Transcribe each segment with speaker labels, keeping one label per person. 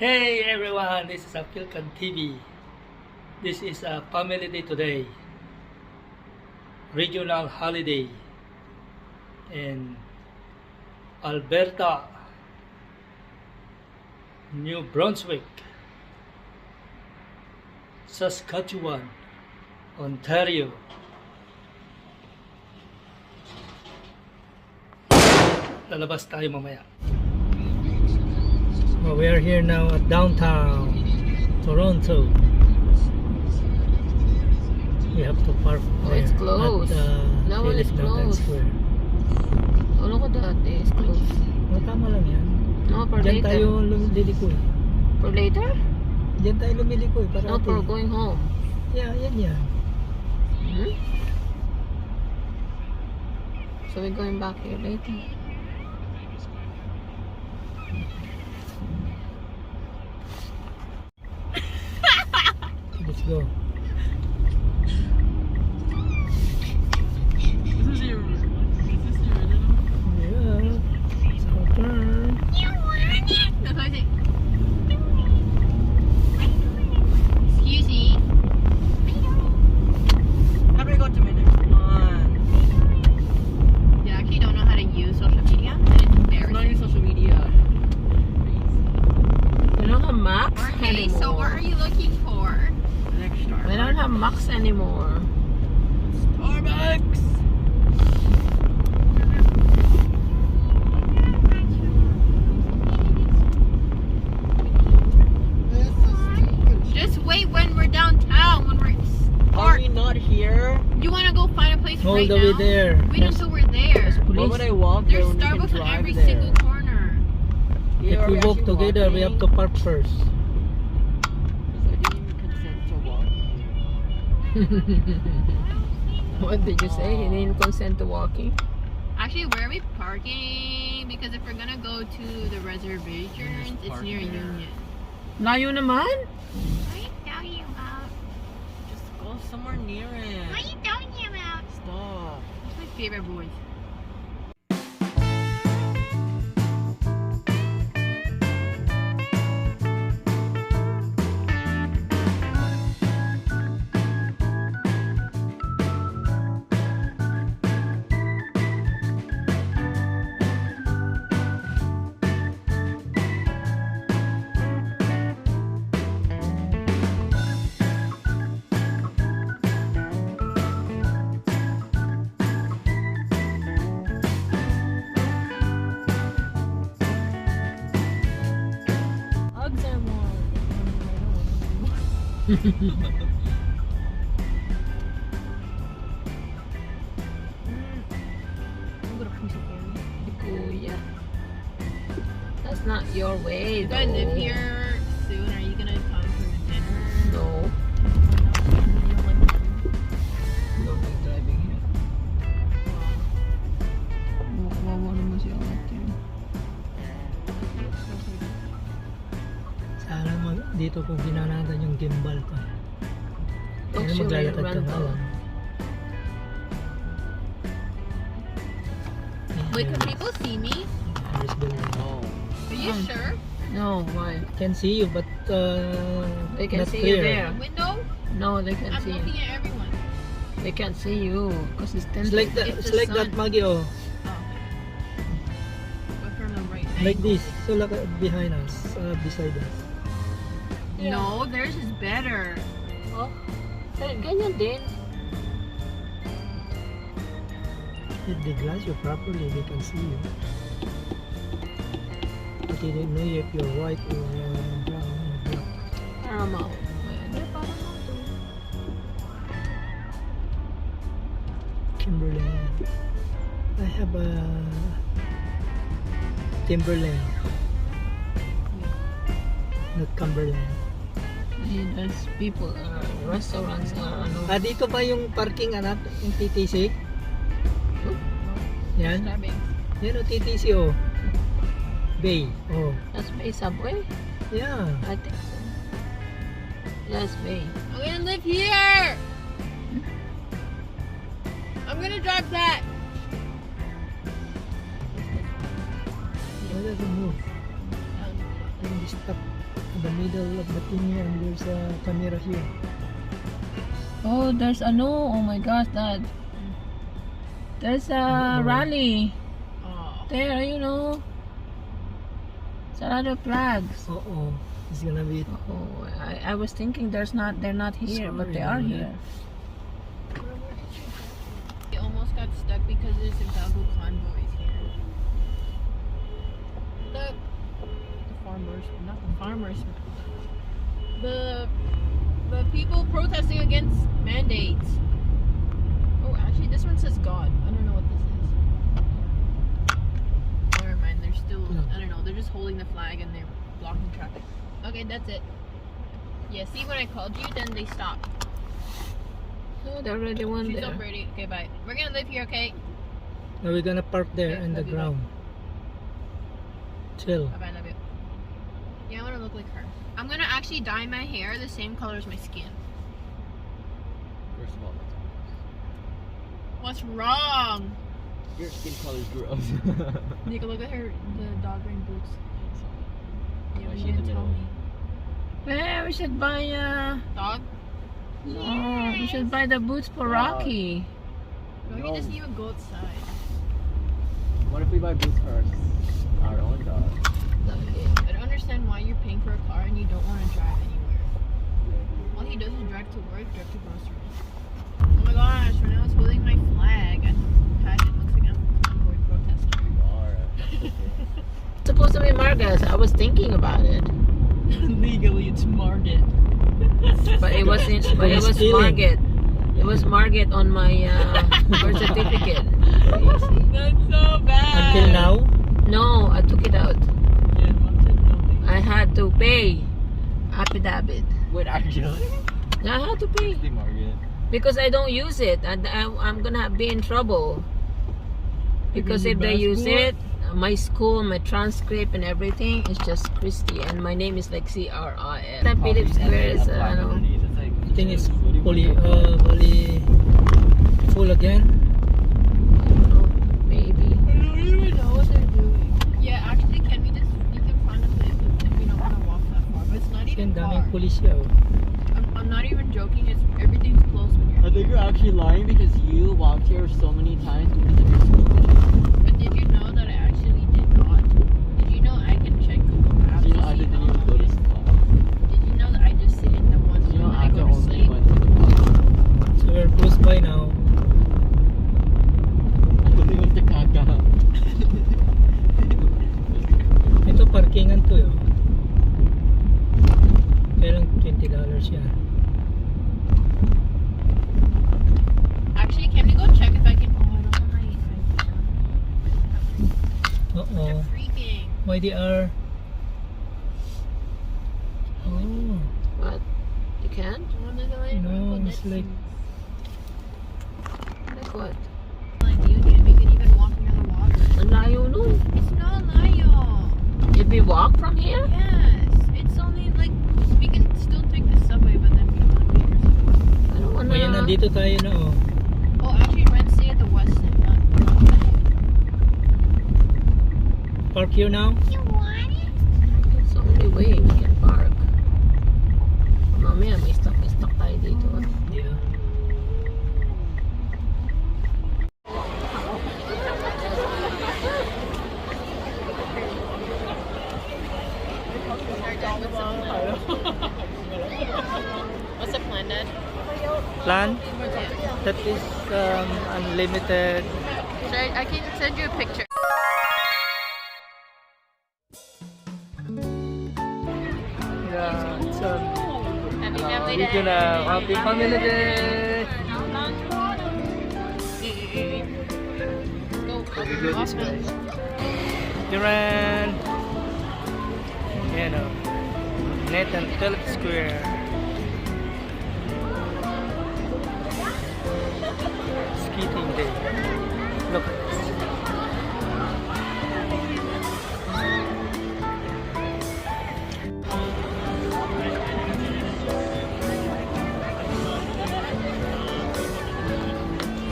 Speaker 1: Hey everyone, this is Phillips TV. This is a family day today. Regional holiday in Alberta, New Brunswick, Saskatchewan, Ontario. Lalabas tayo mamaya. Well, we are here now at downtown Toronto. We have to park
Speaker 2: It's closed.
Speaker 1: at
Speaker 2: That one is
Speaker 1: Phillips
Speaker 2: closed.
Speaker 1: Square.
Speaker 2: Ulo ko dati, it's closed.
Speaker 1: Oh, tama lang yan.
Speaker 2: No, for
Speaker 1: Diyan tayo
Speaker 2: later.
Speaker 1: lumilikoy.
Speaker 2: For later?
Speaker 1: Diyan tayo lumilikoy.
Speaker 2: No, for going home.
Speaker 1: Yeah, yan.
Speaker 2: Hmm? So we're going back here later.
Speaker 1: Let's go.
Speaker 3: This is your original?
Speaker 1: Yeah. It's our turn.
Speaker 3: That's what I say. Excuse me. How do I go to my next one? You actually don't know how to use social media? And it's embarrassing. Not use social media.
Speaker 2: We don't have Max
Speaker 3: Okay,
Speaker 2: anymore.
Speaker 3: so what are you looking for? Next star.
Speaker 2: We don't have Max anymore.
Speaker 3: Starbucks! Just wait when we're downtown, when we're
Speaker 4: Are we not here?
Speaker 3: You want to go find a place
Speaker 1: Hold
Speaker 3: right
Speaker 1: the
Speaker 3: now?
Speaker 1: way there.
Speaker 3: Wait until we're there.
Speaker 4: Why would I walk there
Speaker 3: There's
Speaker 4: when we can
Speaker 3: Starbucks on
Speaker 4: drive
Speaker 3: every
Speaker 4: there?
Speaker 3: single corner.
Speaker 4: Yeah,
Speaker 1: If
Speaker 4: are
Speaker 1: we walk
Speaker 4: actually
Speaker 1: together, we have to
Speaker 4: walking?
Speaker 1: park first.
Speaker 4: Because I didn't even consent to walk.
Speaker 2: What did you say? He didn't consent to walking?
Speaker 3: Actually, where are we parking? Because if we're gonna go to the reservations, it's
Speaker 4: park
Speaker 3: near
Speaker 4: there.
Speaker 3: Union.
Speaker 2: Layo naman?
Speaker 3: What are you talking about?
Speaker 4: Just go somewhere near it.
Speaker 3: What are you talking about?
Speaker 4: Stop.
Speaker 3: That's my favorite voice.
Speaker 4: Hugs are more.
Speaker 3: I'm gonna push it for me.
Speaker 2: Kuya. That's not your way,
Speaker 3: You
Speaker 2: though.
Speaker 3: guys live here soon. Are you gonna come for dinner?
Speaker 2: No. No, we're driving here. Wawa naman si ate.
Speaker 1: Sana dito kung ginanatan yung gimbal pa. Kaya
Speaker 2: Actually,
Speaker 1: maglalakad ka nga
Speaker 2: rental.
Speaker 1: lang.
Speaker 3: Wait, can people see me?
Speaker 1: Harris building.
Speaker 4: No.
Speaker 3: Are you sure?
Speaker 2: No, why?
Speaker 1: Can see you but
Speaker 2: They can
Speaker 1: not
Speaker 2: see
Speaker 1: clear.
Speaker 2: you there.
Speaker 3: Window?
Speaker 2: No, they can't
Speaker 3: I'm
Speaker 2: see you.
Speaker 3: looking at everyone.
Speaker 2: They can't see you because it's
Speaker 1: It's
Speaker 2: tinted.
Speaker 1: like that.
Speaker 3: It's
Speaker 1: It's
Speaker 3: the
Speaker 1: like that,
Speaker 3: sun.
Speaker 1: Maggie. Oh,
Speaker 3: Oh, okay. But from the right
Speaker 1: like
Speaker 3: angle.
Speaker 1: this. So like behind us, beside us.
Speaker 3: No, theirs is better.
Speaker 2: Oh, ganyan din.
Speaker 1: Hit the glass you properly, they can see you. But they don't know if you're white or brown or black.
Speaker 2: Paramount. They're Paramount too.
Speaker 1: Timberland. I have a Timberland, not Cumberland.
Speaker 2: There's people, restaurants, ano.
Speaker 1: Dito pa yung parking anak, yung TTC. Yan.
Speaker 3: Starbucks.
Speaker 1: Yan o TTC oh. Bay. Oh.
Speaker 2: That's Bay Subway?
Speaker 1: Yeah.
Speaker 2: I think so. That's Bay.
Speaker 3: I'm gonna live here. I'm gonna drive that.
Speaker 1: Why doesn't move? Stop. In the middle of the thing here, and there's a camera here.
Speaker 2: Oh, there's a no. Oh my gosh, Dad. There's a rally.
Speaker 3: Oh.
Speaker 2: There, you know. It's a lot of flags.
Speaker 1: Oh, it's gonna be.
Speaker 2: Oh, I was thinking they're not here, but they are
Speaker 1: Sorry,
Speaker 2: here.
Speaker 3: We almost got stuck because there's a Gago convoys here. The farmers, not the farmers. The people protesting against mandates. Oh, actually, this one says God. I don't know what this is. Oh, never mind. They're still. I don't know. They're just holding the flag and they're blocking traffic. Okay, that's it. Yeah. See, when I called you, then they stopped.
Speaker 2: No, there already one
Speaker 3: She's
Speaker 2: there.
Speaker 3: so pretty. Okay, bye. We're gonna live here, okay?
Speaker 1: Now we're gonna park there
Speaker 3: Okay,
Speaker 1: in the
Speaker 3: love you,
Speaker 1: ground. Chill.
Speaker 3: Bye, bye, love you. Yeah, I wanna look like her. I'm gonna actually dye my hair the same color as my skin.
Speaker 4: First of all,
Speaker 3: What's wrong?
Speaker 4: your skin color is gross.
Speaker 3: Nika, look at her, the dog wearing boots. Yeah,
Speaker 4: Why is
Speaker 3: you
Speaker 4: she in the
Speaker 3: didn't tell
Speaker 4: middle?
Speaker 3: me.
Speaker 2: Yeah, we should buy
Speaker 3: Dog?
Speaker 2: oh, we should buy the boots for Rocky.
Speaker 3: Rocky
Speaker 4: No.
Speaker 3: doesn't even go outside.
Speaker 4: What if we buy boots for our own dog?
Speaker 3: I don't understand why you're paying for a car and you don't want to drive anywhere. All he does is drive to work, drive to groceries. Oh my gosh, Renault's is holding my flag at pageant. Looks like I'm a convoy protester.
Speaker 4: Alright.
Speaker 2: It's supposed to be Marcus. I was thinking about it,
Speaker 3: Legally, it's Market.
Speaker 2: but it wasn't. But it was
Speaker 1: Stealing.
Speaker 2: Margaret. It was Margaret on my birth certificate. Crazy.
Speaker 3: That's so bad.
Speaker 1: Until now,
Speaker 2: No, I took it out.
Speaker 3: Yeah, Mom said no.
Speaker 2: I had to pay affidavit.
Speaker 4: Wait, actually?
Speaker 2: I had to pay
Speaker 4: The Margaret.
Speaker 2: because I don't use it, and I'm gonna be in trouble. Because if they use it, my school, my transcript, and everything is just Christy, and my name is like CRIS. And Phillips Square is ano.
Speaker 1: I think it's fully full again.
Speaker 2: Maybe.
Speaker 3: I don't even know what they're doing. Yeah, actually, can we just sneak in front of it if we don't want to walk that far? But it's not
Speaker 1: Kasi
Speaker 3: even
Speaker 1: ang
Speaker 3: far.
Speaker 1: daming pulis siya. Oh.
Speaker 3: I'm not even joking. It's everything's close when you're.
Speaker 4: I think you're actually lying because you walked here so many times because of your school.
Speaker 3: But did you know that I actually did not? Did you know I can check Google Maps?
Speaker 4: You know,
Speaker 3: to
Speaker 4: I
Speaker 3: see
Speaker 4: didn't
Speaker 3: how
Speaker 4: even
Speaker 3: long
Speaker 4: go to
Speaker 3: it is?
Speaker 4: school.
Speaker 3: Did you know that I just sit in the one
Speaker 4: You know,
Speaker 3: room and I
Speaker 4: after
Speaker 3: go to
Speaker 4: only
Speaker 3: sleep?
Speaker 4: went to the park.
Speaker 1: So we're close by now.
Speaker 4: I think it was the Kaka.
Speaker 1: Ito parkingan to yun. Kaya lang $20 yan.
Speaker 3: Actually, can we go check if I can? Oh, I don't have my ID.
Speaker 1: Uh-oh.
Speaker 3: I'm freaking.
Speaker 1: Why they are? Oh.
Speaker 2: What? You can't?
Speaker 1: No, it's like
Speaker 2: Like what?
Speaker 3: Like Union, we can even walk near the water.
Speaker 2: Ang layo no.
Speaker 3: It's not layo.
Speaker 2: If we walk from here?
Speaker 3: Yes, it's only like we can still take the subway, but then we don't want to pay for subway.
Speaker 2: I don't wanna.
Speaker 1: Ayan, nandito tayo na oh.
Speaker 3: Oh, actually, rent stay at the West End.
Speaker 1: Park here now.
Speaker 2: It's the only way we can park. Mamaya may stuck tayo dito. Ah.
Speaker 1: Yeah.
Speaker 3: What's the plan, Dad?
Speaker 1: Plan?
Speaker 3: Yeah.
Speaker 1: That is unlimited.
Speaker 3: I can send you a picture.
Speaker 1: Yeah, it's
Speaker 3: Happy family
Speaker 1: we're
Speaker 3: day.
Speaker 1: gonna happy family day.
Speaker 3: Go.
Speaker 1: We go this way.
Speaker 3: Awesome.
Speaker 1: Iran. Yan o. Nathan Phillips Square. Skating day. Look at this.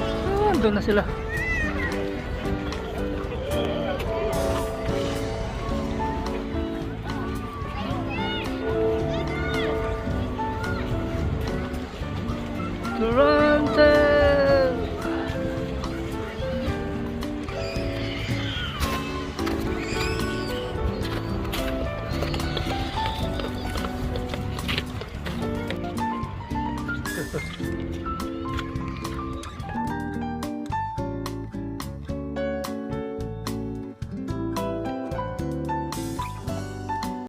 Speaker 1: Oh, andun na sila.
Speaker 2: Gross.